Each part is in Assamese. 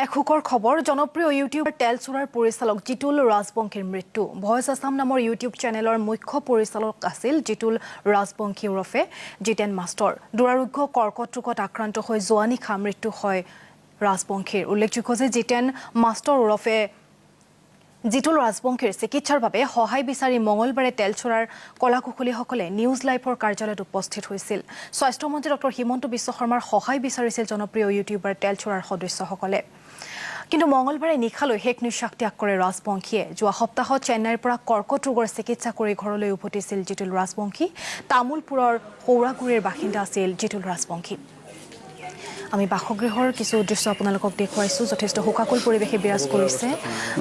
এখুকৰ খবৰ জনপ্ৰিয় ইউটিউবাৰ তেলচুৰাৰ পৰিচালক জিতুল ৰাজবংশীৰ মৃত্যু ভয়েস আসাম নামৰ ইউটিউব চেনেলৰ মুখ্য পৰিচালক আছিল জিতুল ৰাজবংশী ওৰফে জিতেন মাষ্টৰ দুৰাৰোগ্য কৰ্কট ৰোগত আক্ৰান্ত হৈ যোৱা নিশা মৃত্যু হয় ৰাজবংশীৰ উল্লেখযোগ্য যে জিতেন মাষ্টৰ ওৰফে জিতুল ৰাজবংশীৰ চিকিৎসাৰ বাবে সহায় বিচাৰি মঙলবাৰে তেলচুৰাৰ কলাকুশলীসকলে নিউজ লাইভৰ কাৰ্যালয়ত উপস্থিত হৈছিল স্বাস্থ্যমন্ত্ৰী ডক্টৰ হিমন্ত বিশ্ব শৰ্মাৰ সহায় বিচাৰিছিল জনপ্ৰিয় ইউটিউবাৰ তেলচুৰাৰ সদস্যসকলে কিন্তু মঙলবাৰে নিশালৈ শেষ নিশ্বাস ত্যাগ কৰে ৰাজবংশীয়ে যোৱা সপ্তাহত চেন্নাইৰ পৰা কৰ্কট ৰোগৰ চিকিৎসা কৰি ঘৰলৈ উভতিছিল জিতুল ৰাজবংশী তামুলপুৰৰ সৌৰাগুৰিৰ বাসিন্দা আছিল জিতুল ৰাজবংশী আমি বাসগৃহৰ কিছু দৃশ্য আপোনালোকক দেখুৱাইছো যথেষ্ট হুকাকুল পৰিৱেশে বিৰাজ কৰিছে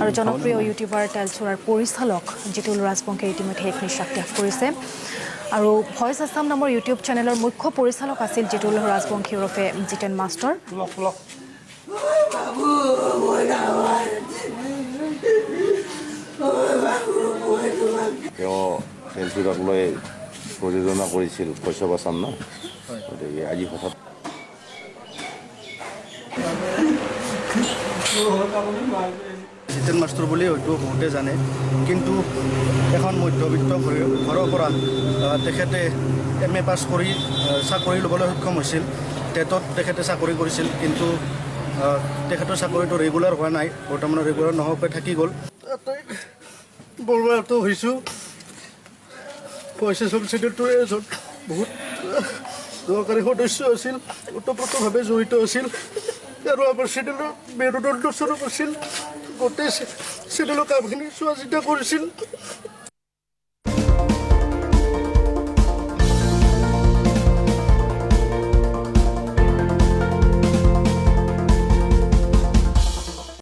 আৰু জনপ্ৰিয় ইউটিউবাৰ তেলচুৰাৰ পৰিচালক জিতুল ৰাজবংশী ইতিমধ্যে শেষ নিশ্বাস ত্যাগ কৰিছে আৰু ভয়েস আসাম নামৰ ইউটিউব চেনেলৰ মুখ্য পৰিচালক আছিল জিতুল ৰাজবংশী ওৰফে জিতেন মাষ্টৰ তেলচুৰাক লৈ প্ৰযোজনা কৰিছিল ভয়েস আসাম ন গতিকে আজি হঠাৎ জিতেন মাষ্টৰ বুলি হয়তো বহুতে জানে কিন্তু এখন মধ্যবিত্ত ঘৰৰ পৰা তেখেতে MA পাছ কৰি চাকৰি ল'বলৈ সক্ষম হৈছিল টেটত তেখেতে চাকৰি কৰিছিল কিন্তু তেখেতৰ চাকৰিটো ৰেগুলাৰ হোৱা নাই বৰ্তমানে ৰেগুলাৰ নোহোৱাকৈ থাকি গ'ল বৰবাদটো হৈছোঁ পইচা চেনেলটোৰ এজন বহুত দৰকাৰী সদস্য আছিল ওতপ্ৰোতভাৱে জড়িত আছিল আৰু আমাৰ চেনেলৰ মেৰুদণ্ড স্বৰূপ আছিল গোটেই চেনেলৰ কামখিনি চোৱা চিতা কৰিছিল